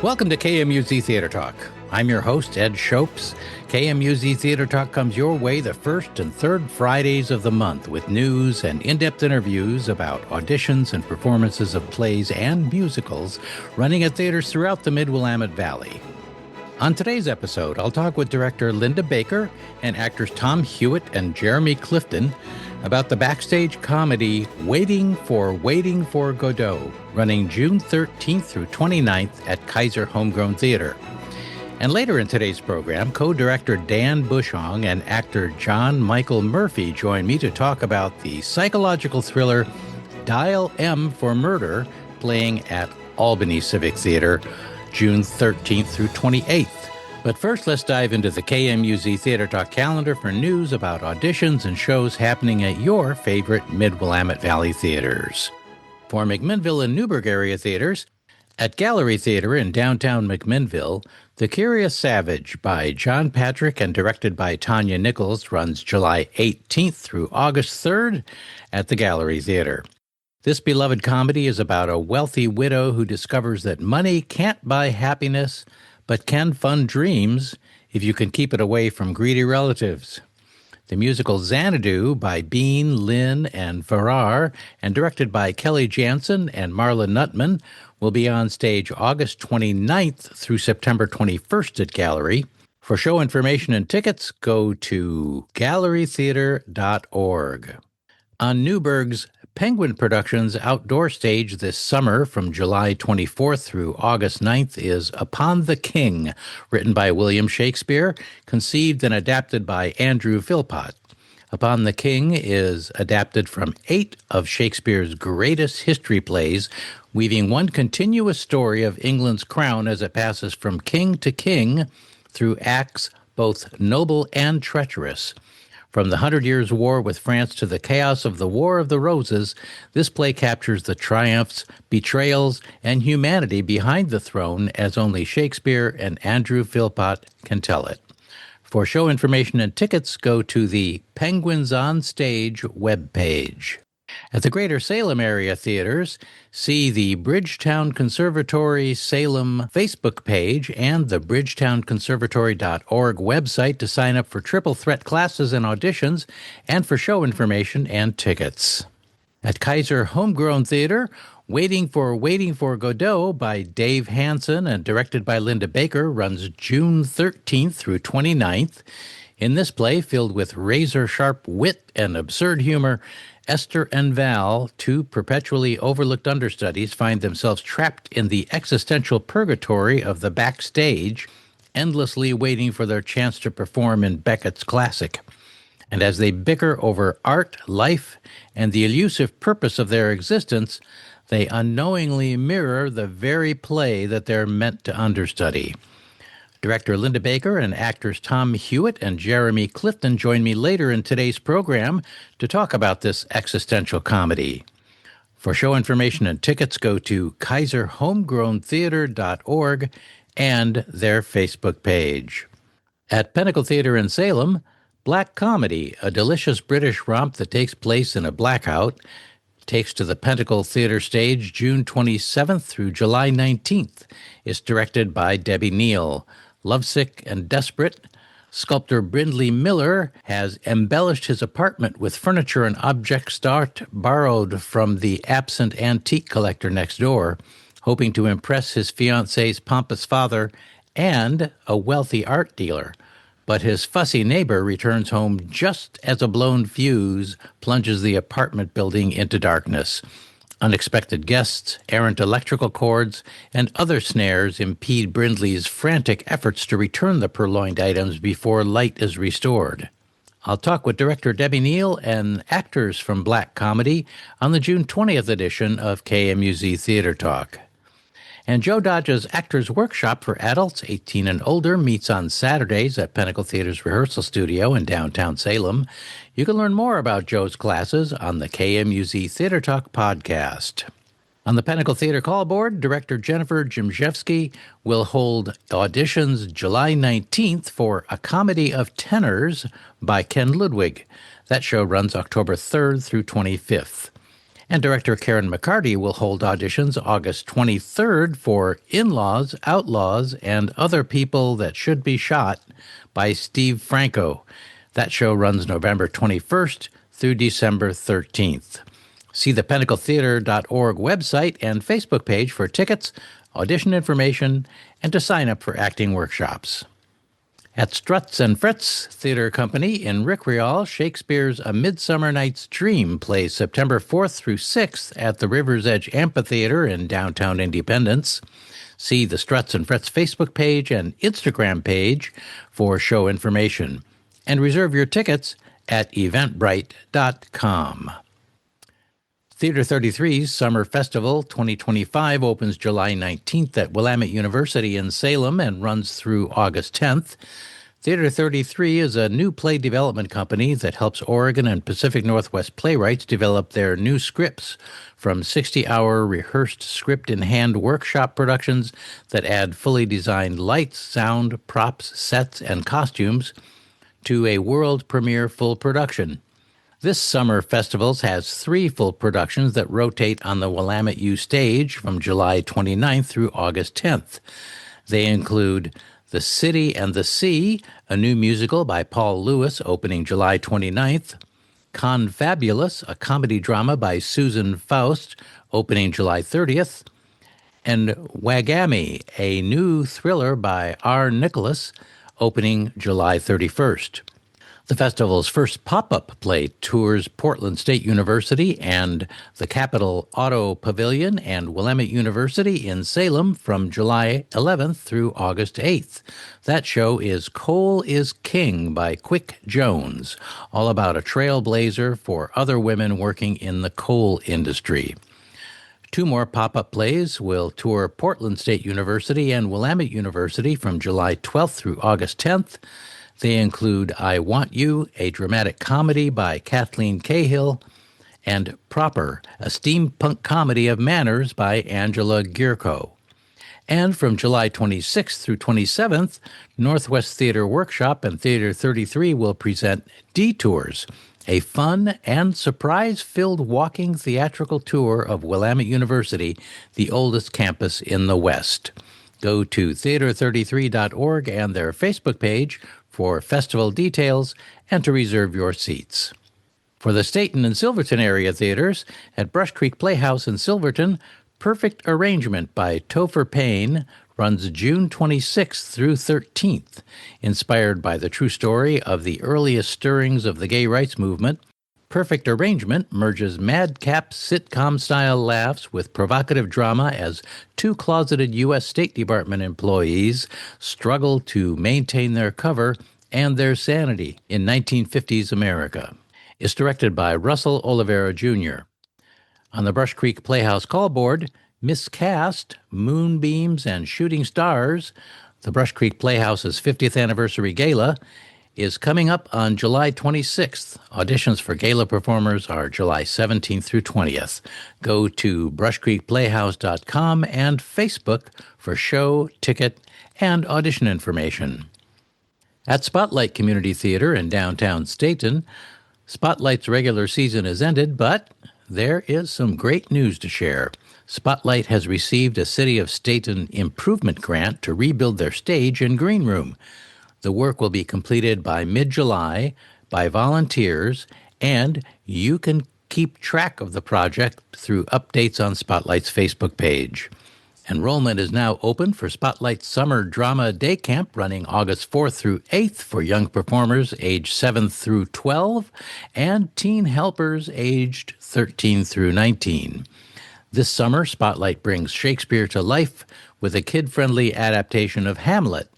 Welcome to KMUZ Theater Talk. I'm your host, Ed Shopes. KMUZ Theater Talk comes your way the first and third Fridays of the month with news and in-depth interviews about auditions and performances of plays and musicals running at theaters throughout the Mid-Willamette Valley. On today's episode, I'll talk with director Linda Baker and actors Tom Hewitt and Jeremy Clifton about the backstage comedy Waiting for Godot, running June 13th through 29th at Keizer Homegrown Theatre. And later in today's program, co-director Dan Bushong and actor John Michael Murphey join me to talk about the psychological thriller Dial M for Murder, playing at Albany Civic Theater June 13th through 28th. But first, let's dive into the KMUZ Theater Talk calendar for news about auditions and shows happening at your favorite Mid-Willamette Valley theaters. For McMinnville and Newburgh area theaters, at Gallery Theater in downtown McMinnville, The Curious Savage by John Patrick and directed by Tanya Nichols runs July 18th through August 3rd at the Gallery Theater. This beloved comedy is about a wealthy widow who discovers that money can't buy happiness, but can fund dreams if you can keep it away from greedy relatives. The musical Xanadu by Bean, Lynn, and Farrar, and directed by Kelly Jansen and Marla Nutman, will be on stage August 29th through September 21st at Gallery. For show information and tickets, go to gallerytheater.org. On Newburgh's Penguin Productions outdoor stage this summer from July 24th through August 9th is Upon the King, written by William Shakespeare, conceived and adapted by Andrew Philpott. Upon the King is adapted from 8 of Shakespeare's greatest history plays, weaving one continuous story of England's crown as it passes from king to king through acts both noble and treacherous. From the 100 Years' War with France to the chaos of the War of the Roses, this play captures the triumphs, betrayals, and humanity behind the throne as only Shakespeare and Andrew Philpott can tell it. For show information and tickets, go to the Penguins on Stage webpage. At the Greater Salem area theaters, see the Bridgetown Conservatory Salem Facebook page and the bridgetownconservatory.org website to sign up for triple threat classes and auditions, and for show information and tickets. At Keizer Homegrown Theatre, Waiting for Godot by Dave Hansen and directed by Linda Baker runs June 13th through 29th. In this play, filled with razor-sharp wit and absurd humor, Esther and Val, 2 perpetually overlooked understudies, find themselves trapped in the existential purgatory of the backstage, endlessly waiting for their chance to perform in Beckett's classic. And as they bicker over art, life, and the elusive purpose of their existence, they unknowingly mirror the very play that they're meant to understudy. Director Linda Baker and actors Tom Hewitt and Jeremy Clifton join me later in today's program to talk about this existential comedy. For show information and tickets, go to KeiserHomegrownTheatre.org and their Facebook page. At Pinnacle Theatre in Salem, Black Comedy, a delicious British romp that takes place in a blackout, takes to the Pinnacle Theatre stage June 27th through July 19th. It's directed by Debbie Neal. Lovesick and desperate, sculptor Brindley Miller has embellished his apartment with furniture and objects d'art borrowed from the absent antique collector next door, hoping to impress his fiancée's pompous father and a wealthy art dealer. But his fussy neighbor returns home just as a blown fuse plunges the apartment building into darkness. Unexpected guests, errant electrical cords, and other snares impede Brindley's frantic efforts to return the purloined items before light is restored. I'll talk with director Debbie Neal and actors from Black Comedy on the June 20th edition of KMUZ Theater Talk. And Joe Dodge's Actors Workshop for adults 18 and older meets on Saturdays at Pinnacle Theater's rehearsal studio in downtown Salem. You can learn more about Joe's classes on the KMUZ Theater Talk podcast. On the Pinnacle Theater call board, director Jennifer Jimzewski will hold auditions July 19th for A Comedy of Tenors by Ken Ludwig. That show runs October 3rd through 25th. And director Karen McCarty will hold auditions August 23rd for In-Laws, Outlaws, and Other People That Should Be Shot by Steve Franco. That show runs November 21st through December 13th. See the pinnacletheater.org website and Facebook page for tickets, audition information, and to sign up for acting workshops. At Struts and Frets Theater Company in Rickreall, Shakespeare's A Midsummer Night's Dream plays September 4th through 6th at the River's Edge Amphitheater in downtown Independence. See the Struts and Frets Facebook page and Instagram page for show information. And reserve your tickets at eventbrite.com. Theater 33's Summer Festival 2025 opens July 19th at Willamette University in Salem and runs through August 10th. Theater 33 is a new play development company that helps Oregon and Pacific Northwest playwrights develop their new scripts, from 60-hour rehearsed script-in-hand workshop productions that add fully designed lights, sound, props, sets, and costumes, to a world premiere full production. This summer festivals has 3 full productions that rotate on the Willamette U stage from July 29th through August 10th. They include The City and the Sea, a new musical by Paul Lewis, opening July 29th, Confabulous, a comedy drama by Susan Faust, opening July 30th, and Wagami, a new thriller by R. Nicholas, opening July 31st. The festival's first pop-up play tours Portland State University and the Capitol Auto Pavilion and Willamette University in Salem from July 11th through August 8th. That show is Coal is King by Quick Jones, all about a trailblazer for other women working in the coal industry. 2 more pop-up plays will tour Portland State University and Willamette University from July 12th through August 10th. They include I Want You, a dramatic comedy by Kathleen Cahill, and Proper, a steampunk comedy of manners by Angela Gierko. And from July 26th through 27th, Northwest Theater Workshop and Theater 33 will present Detours, a fun and surprise-filled walking theatrical tour of Willamette University, the oldest campus in the West. Go to theater33.org and their Facebook page for festival details and to reserve your seats. For the Staten and Silverton area theaters, at Brush Creek Playhouse in Silverton, Perfect Arrangement by Topher Payne runs June 26th through 13th. Inspired by the true story of the earliest stirrings of the gay rights movement, Perfect Arrangement merges madcap sitcom-style laughs with provocative drama as 2 closeted U.S. State Department employees struggle to maintain their cover and their sanity in 1950s America. It's directed by Russell Oliveira Jr. On the Brush Creek Playhouse callboard, Miscast, Moonbeams, and Shooting Stars, the Brush Creek Playhouse's 50th anniversary gala, is coming up on July 26th. Auditions for gala performers are July 17th through 20th. Go to brushcreekplayhouse.com and Facebook for show, ticket, and audition information. At Spotlight Community Theater in downtown Staten, Spotlight's regular season has ended, but there is some great news to share. Spotlight has received a City of Staten improvement grant to rebuild their stage and green room. The work will be completed by mid-July by volunteers, and you can keep track of the project through updates on Spotlight's Facebook page. Enrollment is now open for Spotlight's Summer Drama Day Camp running August 4th through 8th for young performers aged 7 through 12 and teen helpers aged 13 through 19. This summer, Spotlight brings Shakespeare to life with a kid-friendly adaptation of Hamlet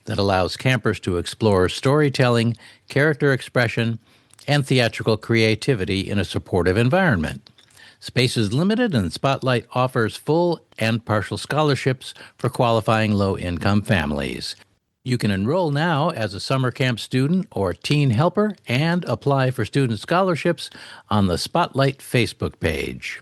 that allows campers to explore storytelling, character expression, and theatrical creativity in a supportive environment. Space is limited, and Spotlight offers full and partial scholarships for qualifying low-income families. You can enroll now as a summer camp student or teen helper and apply for student scholarships on the Spotlight Facebook page.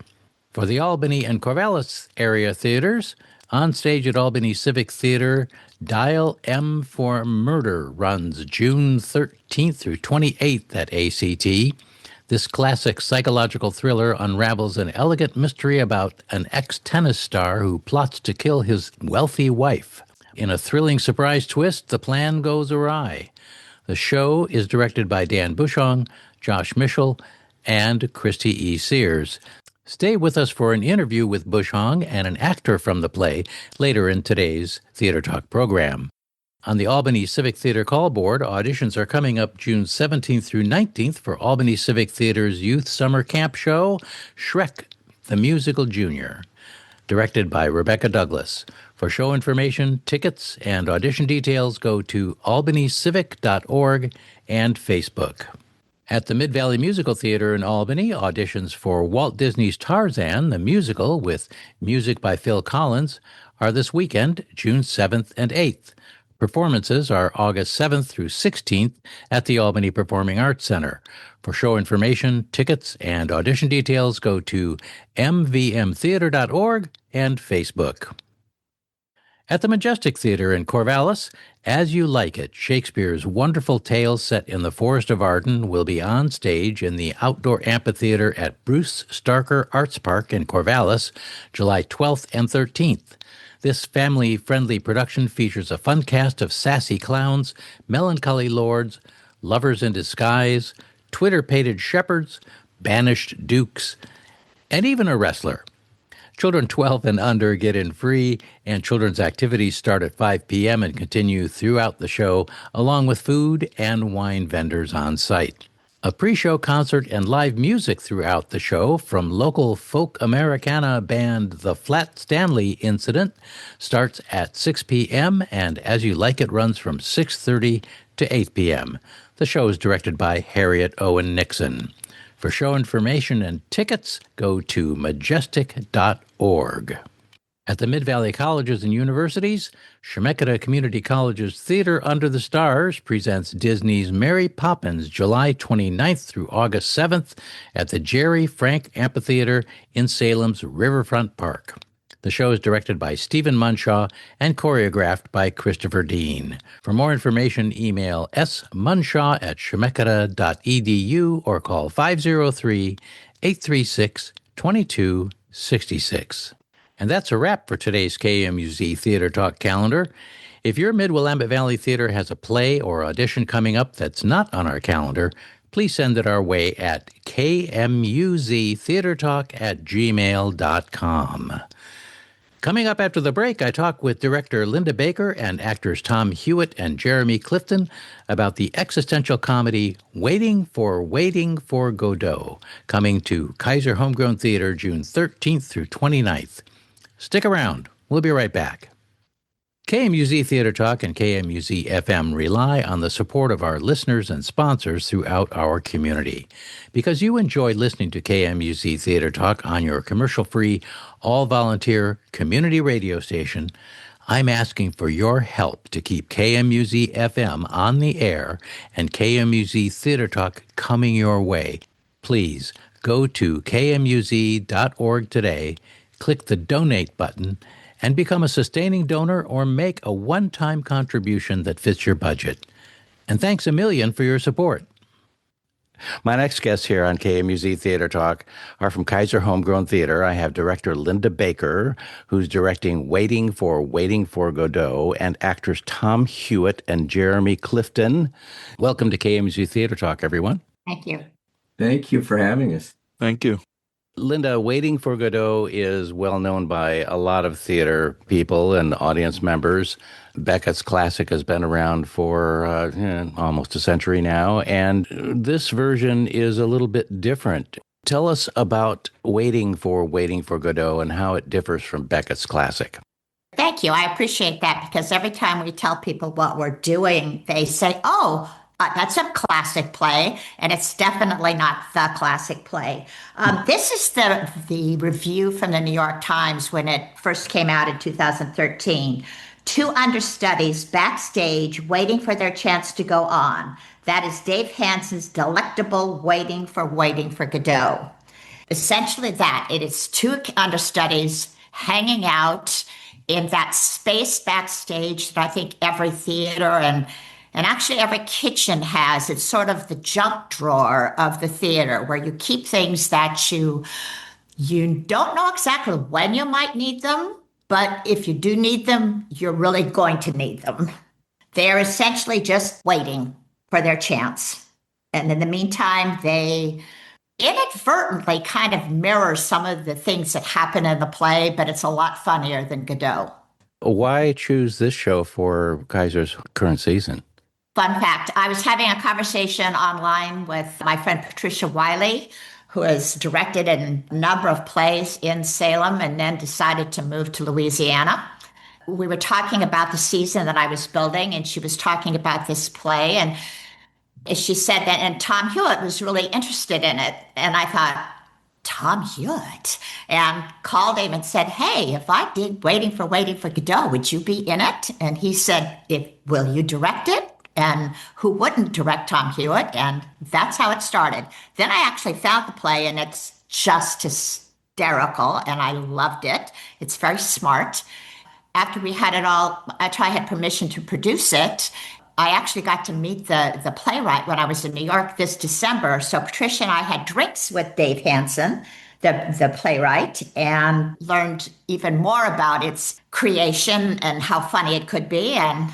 For the Albany and Corvallis area theaters, on stage at Albany Civic Theater, Dial M for Murder runs June 13th through 28th at ACT. This classic psychological thriller unravels an elegant mystery about an ex-tennis star who plots to kill his wealthy wife. In a thrilling surprise twist, the plan goes awry. The show is directed by Dan Bushong, Josh Mischel, and Christy E. Sears. Stay with us for an interview with Bushong and an actor from the play later in today's Theater Talk program. On the Albany Civic Theater call board, auditions are coming up June 17th through 19th for Albany Civic Theater's Youth Summer Camp show, Shrek, the Musical Junior, directed by Rebecca Douglas. For show information, tickets, and audition details, go to albanycivic.org and Facebook. At the Mid-Valley Musical Theater in Albany, auditions for Walt Disney's Tarzan, the musical, with music by Phil Collins, are this weekend, June 7th and 8th. Performances are August 7th through 16th at the Albany Performing Arts Center. For show information, tickets, and audition details, go to mvmtheater.org and Facebook. At the Majestic Theater in Corvallis, As You Like It, Shakespeare's wonderful tale set in the Forest of Arden, will be on stage in the outdoor amphitheater at Bruce Starker Arts Park in Corvallis, July 12th and 13th. This family-friendly production features a fun cast of sassy clowns, melancholy lords, lovers in disguise, Twitter-pated shepherds, banished dukes, and even a wrestler. Children 12 and under get in free, and children's activities start at 5 p.m. and continue throughout the show, along with food and wine vendors on site. A pre-show concert and live music throughout the show from local folk Americana band The Flat Stanley Incident starts at 6 p.m. and As You Like It runs from 6:30 to 8 p.m. The show is directed by Harriet Owen Nixon. For show information and tickets, go to majestic.org. At the Mid-Valley Colleges and Universities, Chemeketa Community College's Theater Under the Stars presents Disney's Mary Poppins July 29th through August 7th at the Jerry Frank Amphitheater in Salem's Riverfront Park. The show is directed by Stephen Munshaw and choreographed by Christopher Dean. For more information, email smunshaw@chemeketa.edu or call 503-836-2266. And that's a wrap for today's KMUZ Theater Talk calendar. If your Mid-Willamette Valley Theater has a play or audition coming up that's not on our calendar, please send it our way at kmuztheatertalk@gmail.com. Coming up after the break, I talk with director Linda Baker and actors Tom Hewitt and Jeremy Clifton about the existential comedy Waiting for Godot, coming to Keizer Homegrown Theatre June 13th through 29th. Stick around. We'll be right back. KMUZ Theater Talk and KMUZ FM rely on the support of our listeners and sponsors throughout our community. Because you enjoy listening to KMUZ Theater Talk on your commercial-free, all-volunteer community radio station, I'm asking for your help to keep KMUZ FM on the air and KMUZ Theater Talk coming your way. Please go to kmuz.org today, click the donate button, and become a sustaining donor or make a one-time contribution that fits your budget. And thanks a million for your support. My next guests here on KMUZ Theater Talk are from Keizer Homegrown Theater. I have director Linda Baker, who's directing Waiting for Godot, and actors Tom Hewitt and Jeremy Clifton. Welcome to KMUZ Theater Talk, everyone. Thank you. Thank you for having us. Thank you. Linda, Waiting for Godot is well known by a lot of theater people and audience members. Beckett's classic has been around for almost a century now, and this version is a little bit different. Tell us about Waiting for Godot and how it differs from Beckett's classic. Thank you. I appreciate that because every time we tell people what we're doing, they say, that's a classic play, and it's definitely not the classic play. This is the review from the New York Times when it first came out in 2013. Two understudies backstage waiting for their chance to go on. That is Dave Hansen's delectable Waiting for Godot. Essentially that. It is two understudies hanging out in that space backstage that I think every theater and And actually, every kitchen has, it's sort of the junk drawer of the theater where you keep things that you don't know exactly when you might need them, but if you do need them, you're really going to need them. They're essentially just waiting for their chance. And in the meantime, they inadvertently kind of mirror some of the things that happen in the play, but it's a lot funnier than Godot. Why choose this show for Keizer's current season? Fun fact, I was having a conversation online with my friend Patricia Wiley, who has directed a number of plays in Salem and then decided to move to Louisiana. We were talking about the season that I was building, and she was talking about this play. And she said that, and Tom Hewitt was really interested in it. And I thought, Tom Hewitt, and called him and said, hey, if I did Waiting for Godot, would you be in it? And he said, will you direct it? And who wouldn't direct Tom Hewitt? And that's how it started. Then I actually found the play, and it's just hysterical, and I loved it. It's very smart. After we had it all, after I had permission to produce it, I actually got to meet the playwright when I was in New York this December. So Patricia and I had drinks with Dave Hansen, the playwright, and learned even more about its creation and how funny it could be. And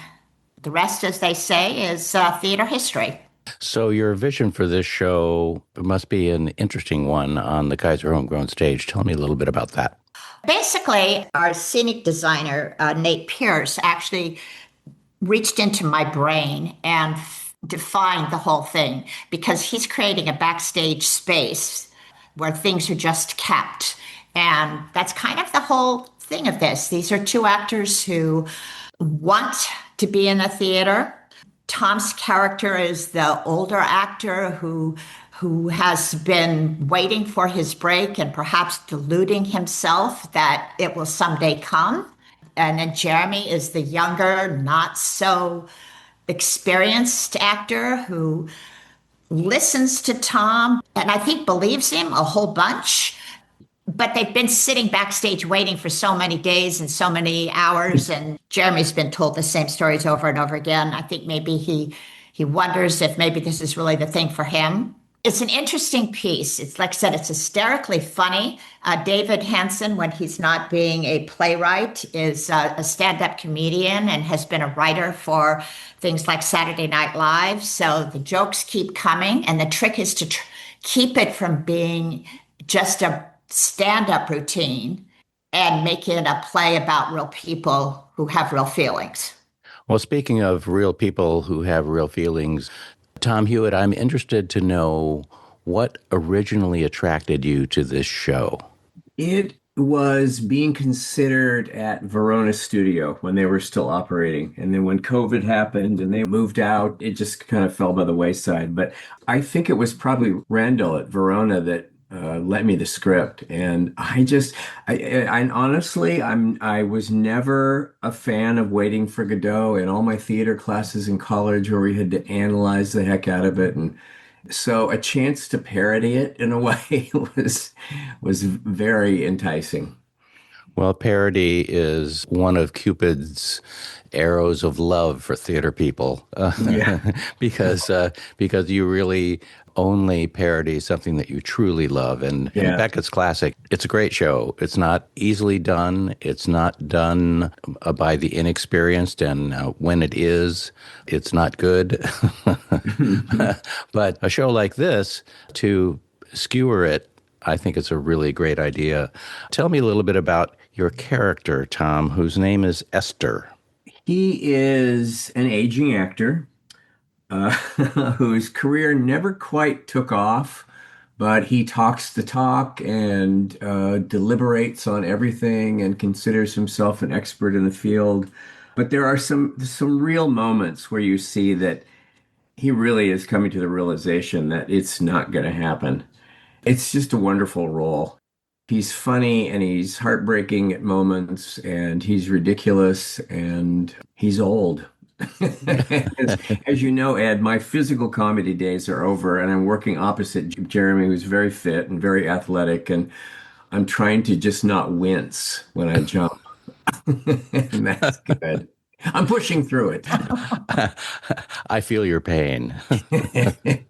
the rest, as they say, is theater history. So your vision for this show must be an interesting one on the Keizer Homegrown stage. Tell me a little bit about that. Basically, our scenic designer, Nate Pierce, actually reached into my brain and defined the whole thing because he's creating a backstage space where things are just kept. And that's kind of the whole thing of this. These are two actors who want to be in the theater. Tom's character is the older actor who has been waiting for his break and perhaps deluding himself that it will someday come. And then Jeremy is the younger, not so experienced actor who listens to Tom and I think believes him a whole bunch. But they've been sitting backstage waiting for so many days and so many hours, and Jeremy's been told the same stories over and over again. I think maybe he wonders if maybe this is really the thing for him. It's an interesting piece. It's like I said, it's hysterically funny. David Hansen, when he's not being a playwright, is a stand-up comedian and has been a writer for things like Saturday Night Live. So the jokes keep coming, and the trick is to keep it from being just a stand-up routine and make it a play about real people who have real feelings. Well, speaking of real people who have real feelings, Tom Hewitt, I'm interested to know what originally attracted you to this show. It was being considered at Verona Studio when they were still operating. And then when COVID happened and they moved out, it just kind of fell by the wayside. But I think it was probably Randall at Verona that lent me the script, and I honestly, I was never a fan of Waiting for Godot in all my theater classes in college where we had to analyze the heck out of it, and so a chance to parody it in a way was very enticing. Well, parody is one of Cupid's arrows of love for theater people, Yeah. because you really only parody something that you truly love. And Yeah. Beckett's Classic, it's a great show. It's not easily done. It's not done by the inexperienced. And when it is, it's not good. But a show like this, to skewer it, I think it's a really great idea. Tell me a little bit about your character, Tom, whose name is Esther. He is an aging actor whose career never quite took off, but he talks the talk and deliberates on everything and considers himself an expert in the field. But there are some real moments where you see that he really is coming to the realization that it's not going to happen. It's just a wonderful role. He's funny and he's heartbreaking at moments and he's ridiculous and he's old. As you know, Ed, my physical comedy days are over and I'm working opposite Jeremy, who's very fit and very athletic, and I'm trying to just not wince when I jump. And that's good. I'm pushing through I feel your pain. it.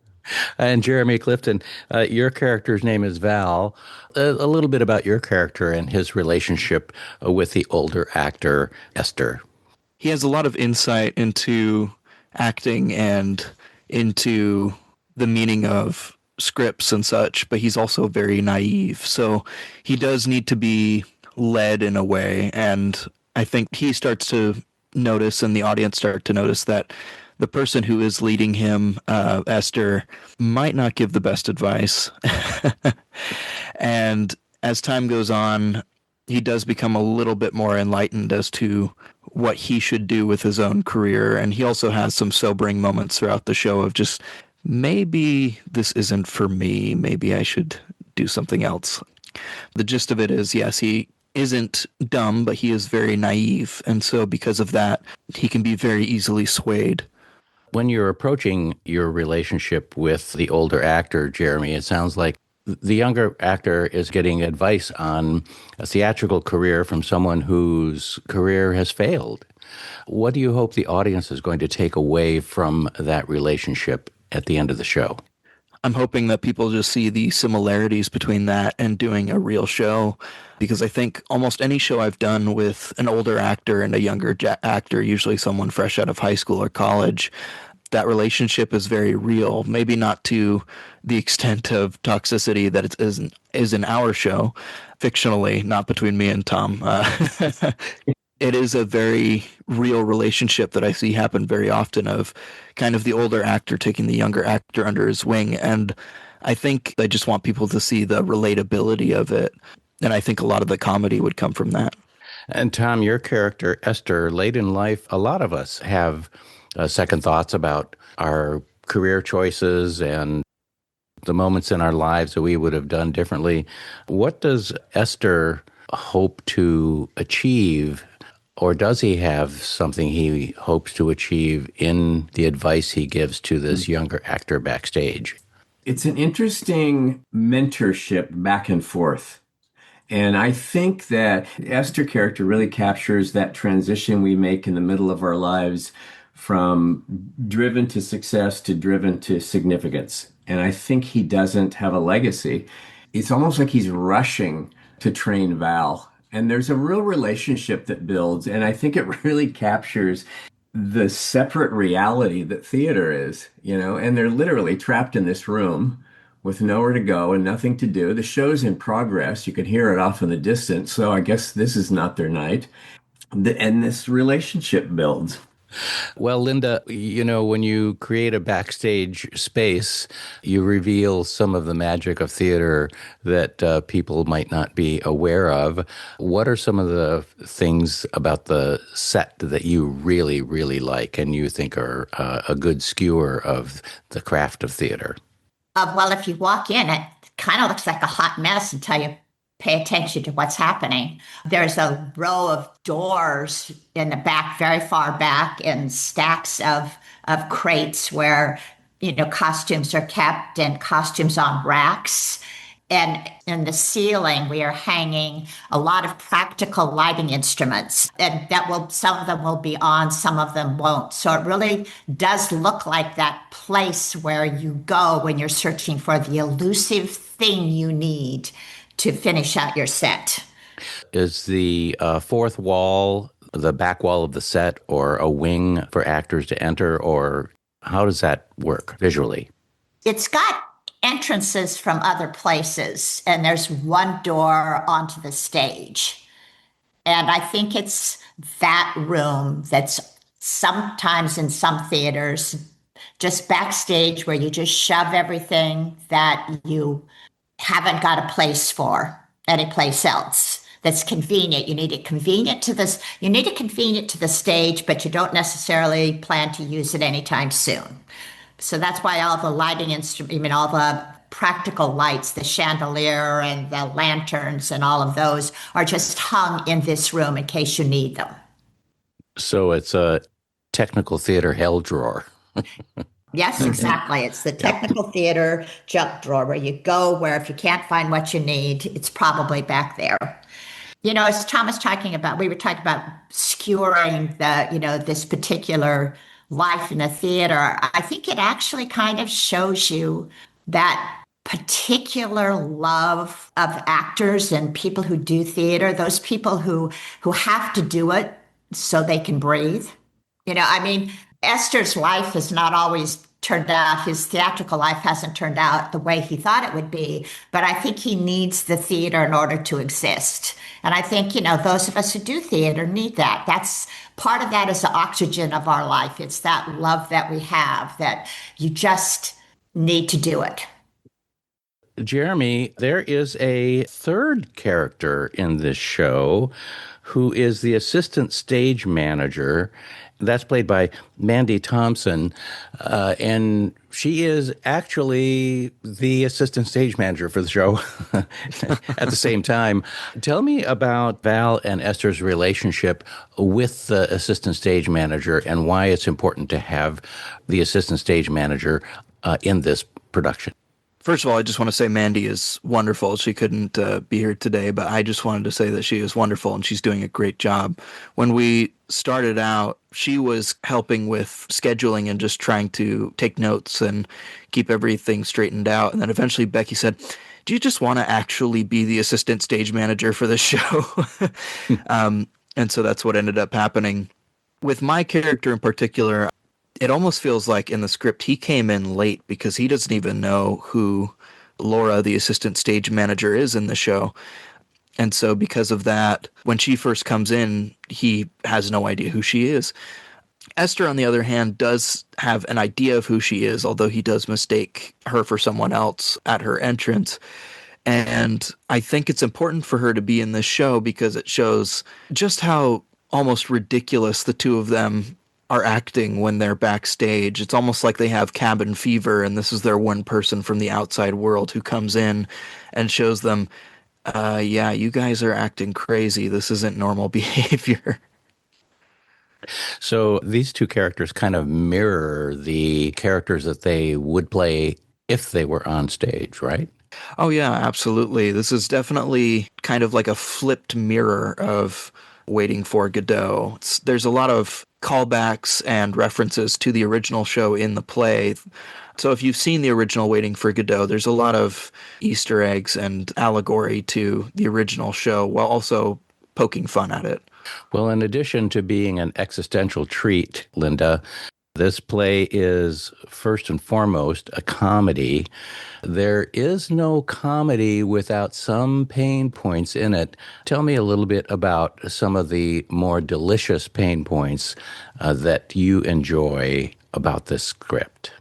And Jeremy Clifton, your character's name is Val. A little bit about your character and his relationship with the older actor, Esther. He has a lot of insight into acting and into the meaning of scripts and such, but he's also very naive. So he does need to be led in a way. And I think he starts to notice, and the audience start to notice, that the person who is leading him, Esther, might not give the best advice. And as time goes on, he does become a little bit more enlightened as to what he should do with his own career. And he also has some sobering moments throughout the show of just, maybe this isn't for me. Maybe I should do something else. The gist of it is, yes, he isn't dumb, but he is very naive. And so because of that, he can be very easily swayed. When you're approaching your relationship with the older actor, Jeremy, it sounds like the younger actor is getting advice on a theatrical career from someone whose career has failed. What do you hope the audience is going to take away from that relationship at the end of the show? I'm hoping that people just see the similarities between that and doing a real show, because I think almost any show I've done with an older actor and a younger actor, usually someone fresh out of high school or college, that relationship is very real. Maybe not to the extent of toxicity that it is in our show, fictionally, not between me and Tom. It is a very real relationship that I see happen very often, of kind of the older actor taking the younger actor under his wing. And I think I just want people to see the relatability of it. And I think a lot of the comedy would come from that. And Tom, your character, Esther, late in life, a lot of us have second thoughts about our career choices and the moments in our lives that we would have done differently. What does Esther hope to achieve, or does he have something he hopes to achieve in the advice he gives to this younger actor backstage? It's an interesting mentorship back and forth. And I think that Esther character really captures that transition we make in the middle of our lives from driven to success to driven to significance. And I think he doesn't have a legacy. It's almost like he's rushing to train Val. And there's a real relationship that builds. And I think it really captures the separate reality that theater is, and they're literally trapped in this room with nowhere to go and nothing to do. The show's in progress. You can hear it off in the distance. So I guess this is not their night. And this relationship builds. Well, Linda, when you create a backstage space, you reveal some of the magic of theater that people might not be aware of. What are some of the things about the set that you really, really like and you think are a good skewer of the craft of theater? Well, if you walk in, it kind of looks like a hot mess until you pay attention to what's happening. There's a row of doors in the back, very far back, and stacks of crates where, costumes are kept and costumes on racks. And in the ceiling, we are hanging a lot of practical lighting instruments, and some of them will be on, some of them won't. So it really does look like that place where you go when you're searching for the elusive thing you need to finish out your set. Is the fourth wall the back wall of the set or a wing for actors to enter, or how does that work visually? It's got entrances from other places, and there's one door onto the stage. And I think it's that room that's sometimes in some theaters just backstage, where you just shove everything that you haven't got a place for anyplace else that's convenient. You need it convenient to this. You need it convenient to the stage, but you don't necessarily plan to use it anytime soon. So that's why all the lighting instruments, all the practical lights, the chandelier and the lanterns and all of those are just hung in this room in case you need them. So it's a technical theater hell drawer. Yes, exactly. It's the technical theater junk drawer where you go, where if you can't find what you need, it's probably back there. As Tom was talking about, we were talking about skewering this particular life in the theater. I think it actually kind of shows you that particular love of actors and people who do theater, those people who have to do it so they can breathe. Esther's life has not always turned out, his theatrical life hasn't turned out the way he thought it would be, but I think he needs the theater in order to exist. And I think, those of us who do theater need that. That's part of that is the oxygen of our life. It's that love that we have that you just need to do it. Jeremy, there is a third character in this show who is the assistant stage manager. That's played by Mandy Thompson, and she is actually the assistant stage manager for the show at the same time. Tell me about Val and Esther's relationship with the assistant stage manager and why it's important to have the assistant stage manager in this production. First of all, I just want to say Mandy is wonderful. She couldn't be here today, but I just wanted to say that she is wonderful and she's doing a great job. When we started out, she was helping with scheduling and just trying to take notes and keep everything straightened out. And then eventually Becky said, "Do you just want to actually be the assistant stage manager for this show?" And so that's what ended up happening. With my character in particular, it almost feels like in the script he came in late because he doesn't even know who Laura, the assistant stage manager, is in the show. And so because of that, when she first comes in, he has no idea who she is. Esther, on the other hand, does have an idea of who she is, although he does mistake her for someone else at her entrance. And I think it's important for her to be in this show because it shows just how almost ridiculous the two of them are acting when they're backstage. It's almost like they have cabin fever, and this is their one person from the outside world who comes in and shows them, yeah, you guys are acting crazy. This isn't normal behavior. So these two characters kind of mirror the characters that they would play if they were on stage, right? Oh, yeah, absolutely. This is definitely kind of like a flipped mirror of Waiting for Godot. There's a lot of callbacks and references to the original show in the play. So if you've seen the original Waiting for Godot, there's a lot of Easter eggs and allegory to the original show while also poking fun at it. Well, in addition to being an existential treat, Linda, this play is first and foremost a comedy. There is no comedy without some pain points in it. Tell me a little bit about some of the more delicious pain points that you enjoy about this script.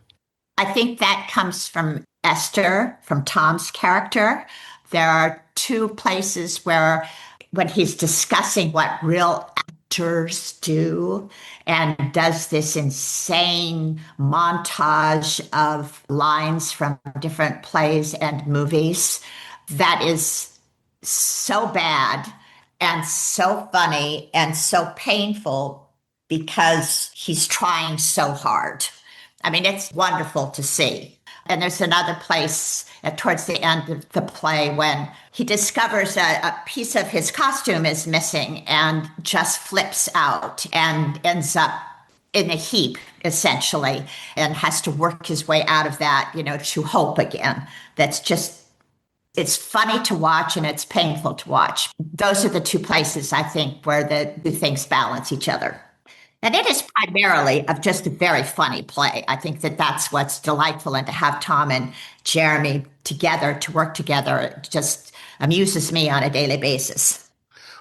I think that comes from Esther, from Tom's character. There are two places where when he's discussing what real actors do and does this insane montage of lines from different plays and movies that is so bad and so funny and so painful because he's trying so hard. I mean, it's wonderful to see. And there's another place towards the end of the play when he discovers a piece of his costume is missing and just flips out and ends up in a heap, essentially, and has to work his way out of that, to hope again. That's just, it's funny to watch and it's painful to watch. Those are the two places, I think, where the two things balance each other. And it is primarily of just a very funny play. I think that that's what's delightful, and to have Tom and Jeremy together, to work together, it just amuses me on a daily basis.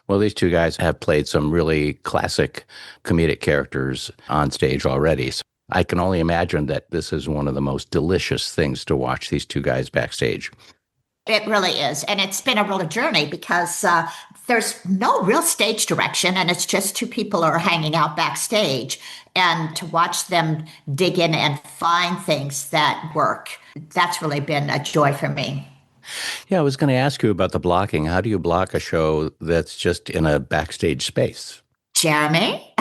Well, these two guys have played some really classic comedic characters on stage already. So I can only imagine that this is one of the most delicious things to watch these two guys backstage. It really is. And it's been a real journey because there's no real stage direction, and it's just two people who are hanging out backstage. And to watch them dig in and find things that work, that's really been a joy for me. Yeah, I was going to ask you about the blocking. How do you block a show that's just in a backstage space? Jeremy?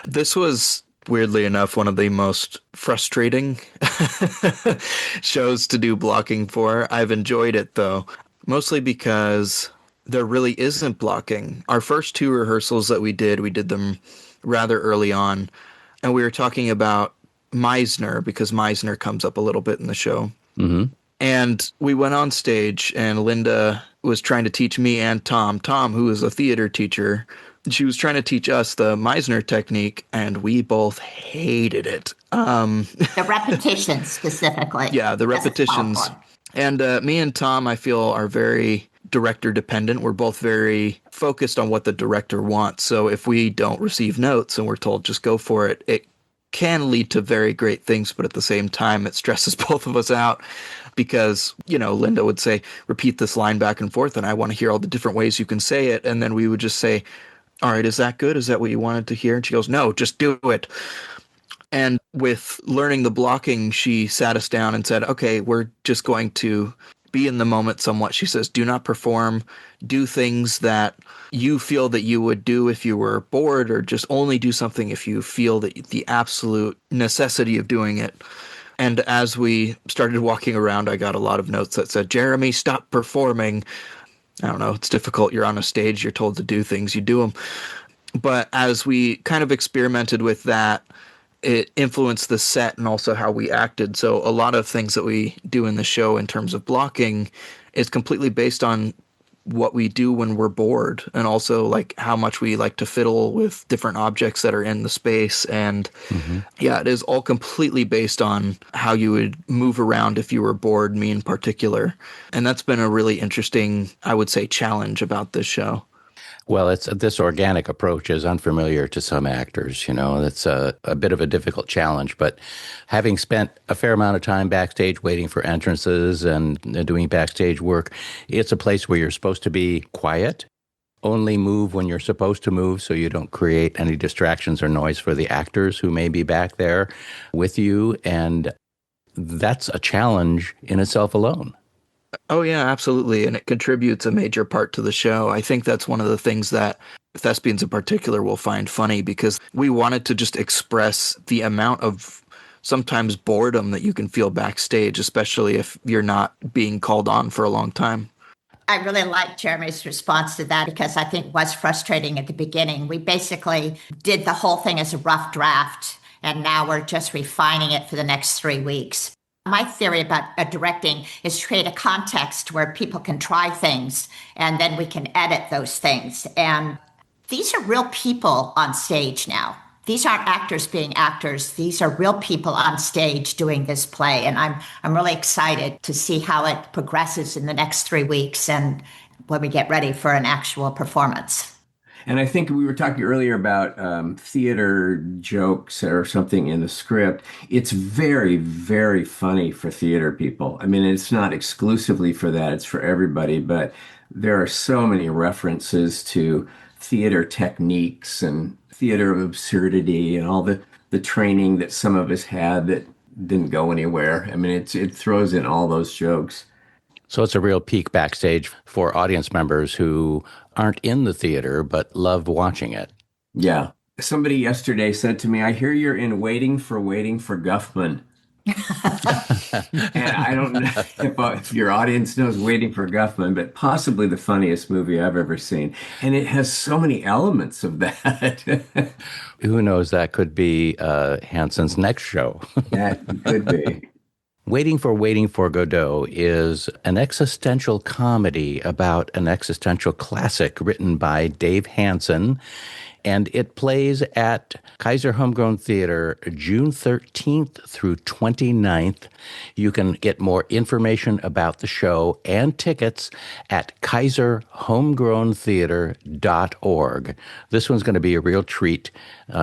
This was, weirdly enough, one of the most frustrating shows to do blocking for. I've enjoyed it, though, mostly because there really isn't blocking. Our first two rehearsals that we did them rather early on, and we were talking about Meisner because Meisner comes up a little bit in the show. Mm-hmm. And we went on stage, and Linda was trying to teach me and Tom, who is a theater teacher. She was trying to teach us the Meisner technique, and we both hated it. The repetition specifically. Yeah, the repetitions. And me and Tom, I feel, are very director dependent. We're both very focused on what the director wants. So if we don't receive notes and we're told just go for it, it can lead to very great things, but at the same time, it stresses both of us out because, Linda would say, repeat this line back and forth, and I want to hear all the different ways you can say it. And then we would just say, all right, is that good? Is that what you wanted to hear? And she goes, no, just do it. And with learning the blocking, she sat us down and said, okay, we're just going to be in the moment somewhat. She says, do not perform, do things that you feel that you would do if you were bored, or just only do something if you feel that the absolute necessity of doing it. And as we started walking around, I got a lot of notes that said, Jeremy, stop performing. I don't know, it's difficult. You're on a stage, you're told to do things, you do them. But as we kind of experimented with that, it influenced the set and also how we acted. So a lot of things that we do in the show in terms of blocking is completely based on what we do when we're bored, and also like how much we like to fiddle with different objects that are in the space. And yeah, it is all completely based on how you would move around if you were bored, me in particular. And that's been a really interesting, I would say, challenge about this show. Well, this organic approach is unfamiliar to some actors. It's a bit of a difficult challenge. But having spent a fair amount of time backstage waiting for entrances and doing backstage work, it's a place where you're supposed to be quiet, only move when you're supposed to move so you don't create any distractions or noise for the actors who may be back there with you. And that's a challenge in itself alone. Oh, yeah, absolutely. And it contributes a major part to the show. I think that's one of the things that thespians in particular will find funny, because we wanted to just express the amount of sometimes boredom that you can feel backstage, especially if you're not being called on for a long time. I really like Jeremy's response to that, because I think it was frustrating at the beginning. We basically did the whole thing as a rough draft, and now we're just refining it for the next 3 weeks. My theory about directing is to create a context where people can try things, and then we can edit those things. And these are real people on stage now. These aren't actors being actors. These are real people on stage doing this play. And I'm really excited to see how it progresses in the next 3 weeks and when we get ready for an actual performance. And I think we were talking earlier about theater jokes or something in the script. It's very, very funny for theater people. I mean, it's not exclusively for that, it's for everybody, but there are so many references to theater techniques and theater of absurdity and all the training that some of us had that didn't go anywhere. I mean, it throws in all those jokes. So it's a real peek backstage for audience members who aren't in the theater but love watching it. Yeah. Somebody yesterday said to me, I hear you're in Waiting for Guffman. And I don't know if your audience knows Waiting for Guffman, but possibly the funniest movie I've ever seen. And it has so many elements of that. Who knows, that could be Hanson's next show. That could be. Waiting for Godot is an existential comedy about an existential classic written by Dave Hansen, and it plays at Keizer Homegrown Theatre June 13th through 29th. You can get more information about the show and tickets at keizerhomegrowntheatre.org. This one's going to be a real treat,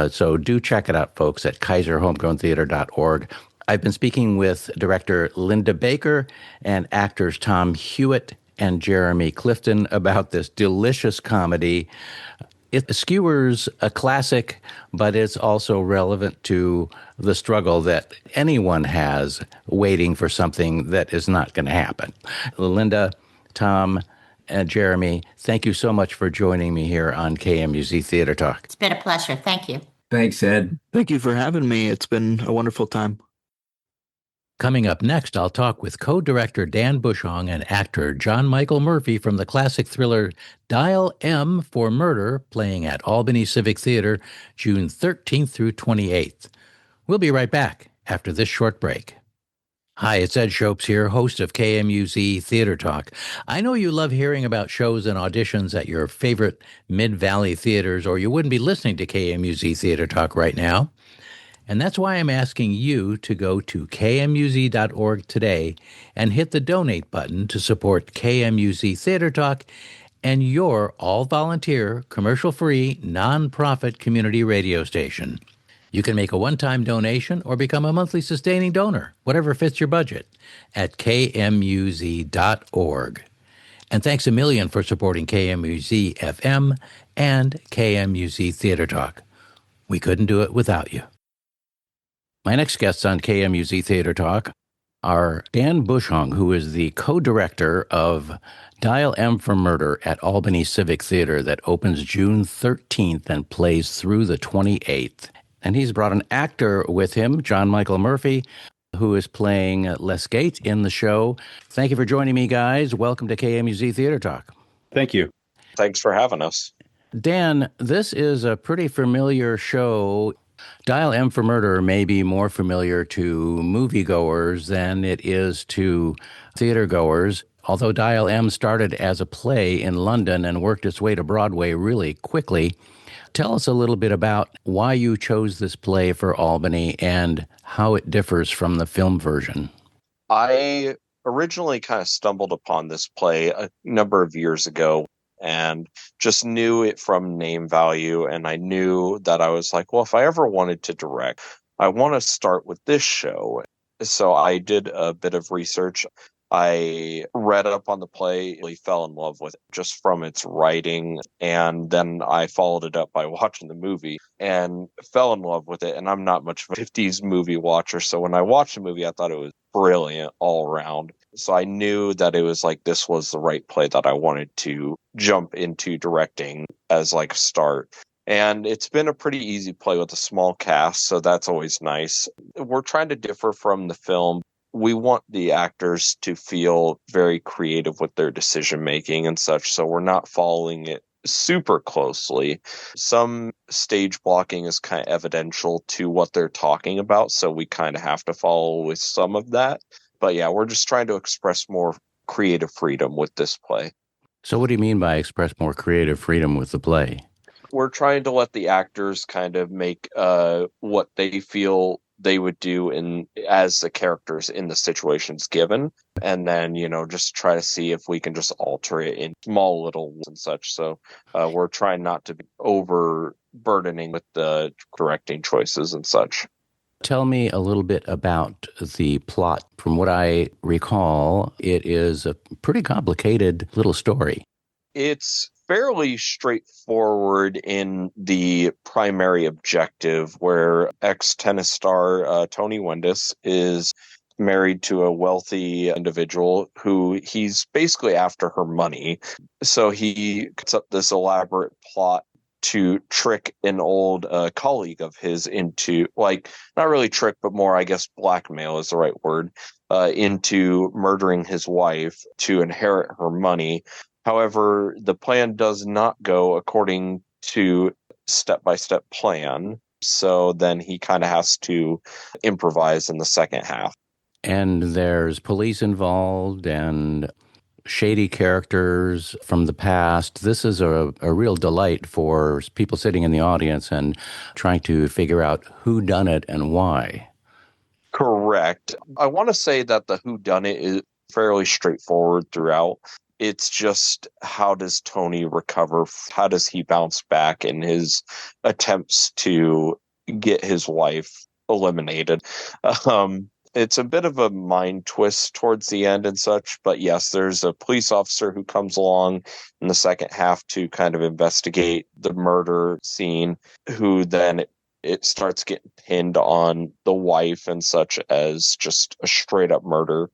so do check it out, folks, at keizerhomegrowntheatre.org. I've been speaking with director Linda Baker and actors Tom Hewitt and Jeremy Clifton about this delicious comedy. It skewers a classic, but it's also relevant to the struggle that anyone has waiting for something that is not going to happen. Linda, Tom, and Jeremy, thank you so much for joining me here on KMUZ Theater Talk. It's been a pleasure. Thank you. Thanks, Ed. Thank you for having me. It's been a wonderful time. Coming up next, I'll talk with co-director Dan Bushong and actor John Michael Murphey from the classic thriller Dial M for Murder, playing at Albany Civic Theater June 13th through 28th. We'll be right back after this short break. Hi, it's Ed Shopes here, host of KMUZ Theater Talk. I know you love hearing about shows and auditions at your favorite Mid-Valley theaters, or you wouldn't be listening to KMUZ Theater Talk right now. And that's why I'm asking you to go to kmuz.org today and hit the donate button to support KMUZ Theater Talk and your all-volunteer, commercial-free, nonprofit community radio station. You can make a one-time donation or become a monthly sustaining donor, whatever fits your budget, at kmuz.org. And thanks a million for supporting KMUZ FM and KMUZ Theater Talk. We couldn't do it without you. My next guests on KMUZ Theater Talk are Dan Bushong, who is the co-director of Dial M for Murder at Albany Civic Theater that opens June 13th and plays through the 28th. And he's brought an actor with him, John Michael Murphey, who is playing Lesgate in the show. Thank you for joining me, guys. Welcome to KMUZ Theater Talk. Thank you. Thanks for having us. Dan, this is a pretty familiar show. Dial M for Murder may be more familiar to moviegoers than it is to theatergoers, although Dial M started as a play in London and worked its way to Broadway really quickly. Tell us a little bit about why you chose this play for Albany and how it differs from the film version. I originally kind of stumbled upon this play a number of years ago and just knew it from name value. And I knew that I was like, well, if I ever wanted to direct, I want to start with this show. So I did a bit of research. I read up on the play, really fell in love with it just from its writing. And then I followed it up by watching the movie and fell in love with it. And I'm not much of a 50s movie watcher. So when I watched the movie, I thought it was brilliant all around. So I knew that it was like, this was the right play that I wanted to jump into directing as like a start. And it's been a pretty easy play with a small cast. So that's always nice. We're trying to differ from the film. We want the actors to feel very creative with their decision making and such. So we're not following it super closely. Some stage blocking is kind of evidential to what they're talking about. So we kind of have to follow with some of that. But yeah, we're just trying to express more creative freedom with this play. So what do you mean by express more creative freedom with the play? We're trying to let the actors kind of make what they feel they would do as the characters in the situations given, and then just try to see if we can just alter it in small little and such. So we're trying not to be overburdening with the directing choices and such. Tell me a little bit about the plot. From what I recall, it is a pretty complicated little story. It's fairly straightforward in the primary objective, where ex-tennis star Tony Wendis is married to a wealthy individual who he's basically after her money. So he cuts up this elaborate plot to trick an old colleague of his into, like, not really trick, but more, I guess, blackmail is the right word, into murdering his wife to inherit her money. However, the plan does not go according to step-by-step plan. So then he kind of has to improvise in the second half. And there's police involved and shady characters from the past. This is a real delight for people sitting in the audience and trying to figure out who done it and why. Correct. I want to say that the whodunit is fairly straightforward throughout. It's just, how does Tony recover? How does he bounce back in his attempts to get his wife eliminated? It's a bit of a mind twist towards the end and such, but yes, there's a police officer who comes along in the second half to kind of investigate the murder scene, who then it starts getting pinned on the wife and such as just a straight up murder.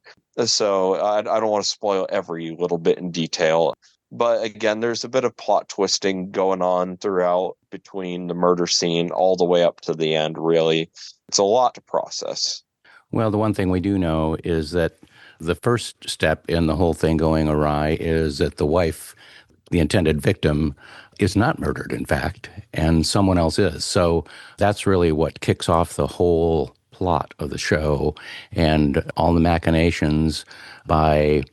So I don't want to spoil every little bit in detail. But again, there's a bit of plot twisting going on throughout between the murder scene all the way up to the end, really. It's a lot to process. Well, the one thing we do know is that the first step in the whole thing going awry is that the wife, the intended victim, is not murdered, in fact, and someone else is. So that's really what kicks off the whole plot of the show and all the machinations by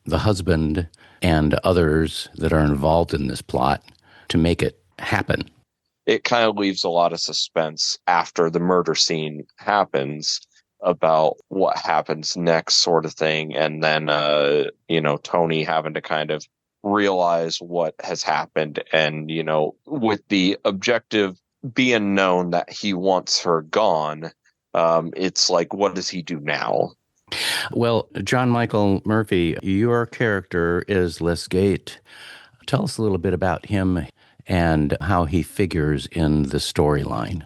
the husband and others that are involved in this plot to make it happen. It kind of leaves a lot of suspense after the murder scene happens about what happens next, sort of thing. And then, Tony having to kind of realize what has happened. And, with the objective being known that he wants her gone, it's like, what does he do now? Well, John Michael Murphey, your character is Les Gate. Tell us a little bit about him and how he figures in the storyline.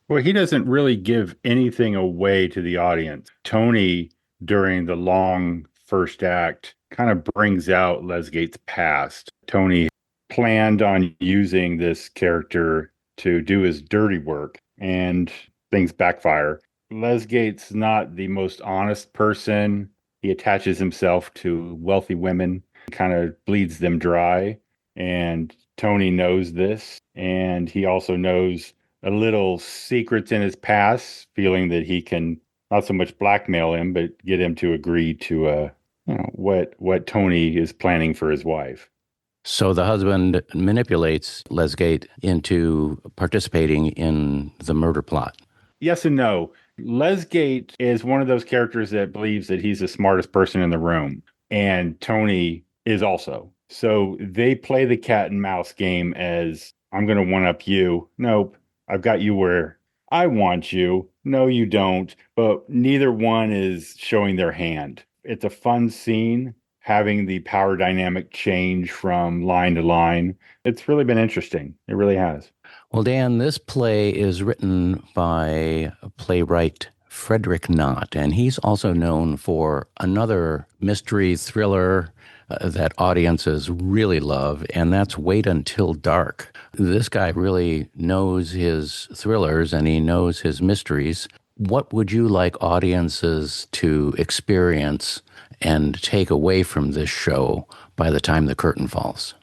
Well, he doesn't really give anything away to the audience. Tony, during the long first act, kind of brings out Lesgate's past. Tony planned on using this character to do his dirty work, and things backfire. Lesgate's not the most honest person. He attaches himself to wealthy women, kind of bleeds them dry, and Tony knows this, and he also knows a little secrets in his past, feeling that he can not so much blackmail him, but get him to agree to what Tony is planning for his wife. So the husband manipulates Lesgate into participating in the murder plot. Yes and no. Lesgate is one of those characters that believes that he's the smartest person in the room, and Tony is also. So they play the cat and mouse game as, I'm going to one-up you. Nope. I've got you where I want you. No, you don't. But neither one is showing their hand. It's a fun scene, having the power dynamic change from line to line. It's really been interesting. It really has. Well, Dan, this play is written by playwright Frederick Knott, and he's also known for another mystery thriller that audiences really love, and that's Wait Until Dark. This guy really knows his thrillers and he knows his mysteries. What would you like audiences to experience and take away from this show by the time the curtain falls?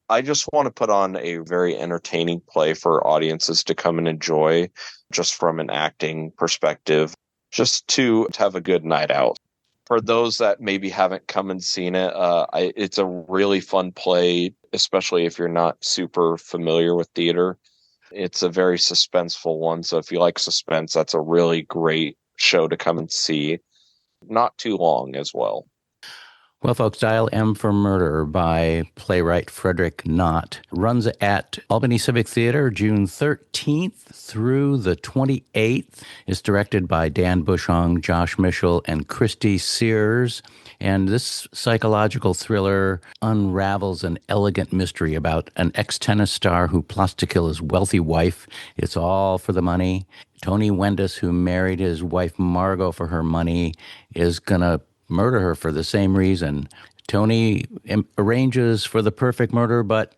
I just want to put on a very entertaining play for audiences to come and enjoy, just from an acting perspective, just to have a good night out. For those that maybe haven't come and seen it, it's a really fun play, especially if you're not super familiar with theater. It's a very suspenseful one, so if you like suspense, that's a really great show to come and see. Not too long as well. Well, folks, Dial M for Murder by playwright Frederick Knott runs at Albany Civic Theater June 13th through the 28th. It's directed by Dan Bushong, Josh Mitchell, and Christy Sears. And this psychological thriller unravels an elegant mystery about an ex-tennis star who plots to kill his wealthy wife. It's all for the money. Tony Wendis, who married his wife Margot for her money, is going to murder her for the same reason. Tony arranges for the perfect murder, but,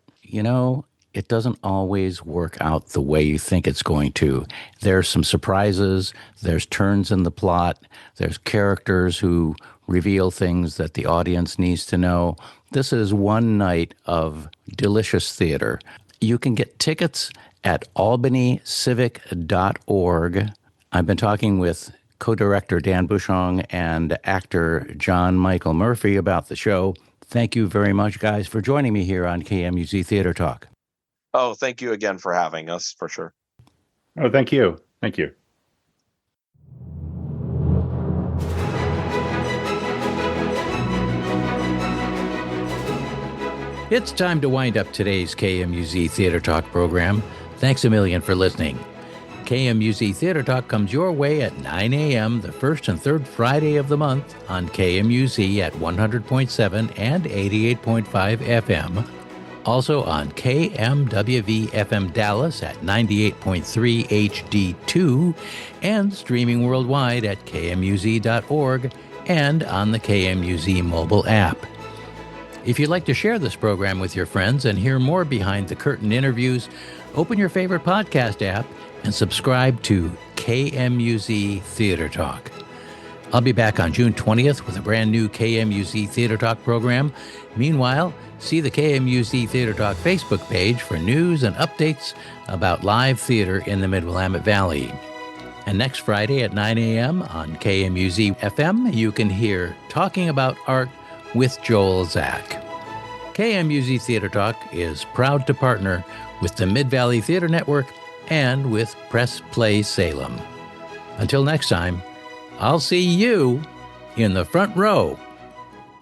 it doesn't always work out the way you think it's going to. There's some surprises, there's turns in the plot, there's characters who reveal things that the audience needs to know. This is one night of delicious theater. You can get tickets at albanycivic.org. I've been talking with co-director Dan Bushong and actor John Michael Murphey about the show. Thank you very much, guys, for joining me here on KMUZ Theater Talk. Oh, thank you again for having us, for sure. Oh, thank you. Thank you. It's time to wind up today's KMUZ Theater Talk program. Thanks a million for listening. KMUZ Theater Talk comes your way at 9 a.m. the first and third Friday of the month on KMUZ at 100.7 and 88.5 FM. Also on KMWV FM Dallas at 98.3 HD2 and streaming worldwide at kmuz.org and on the KMUZ mobile app. If you'd like to share this program with your friends and hear more behind the curtain interviews, open your favorite podcast app and subscribe to KMUZ Theater Talk. I'll be back on June 20th with a brand new KMUZ Theater Talk program. Meanwhile, see the KMUZ Theater Talk Facebook page for news and updates about live theater in the Mid-Willamette Valley. And next Friday at 9 a.m. on KMUZ FM, you can hear Talking About Art with Joel Zack. KMUZ Theater Talk is proud to partner with the Mid-Valley Theater Network and with Press Play Salem. Until next time, I'll see you in the front row.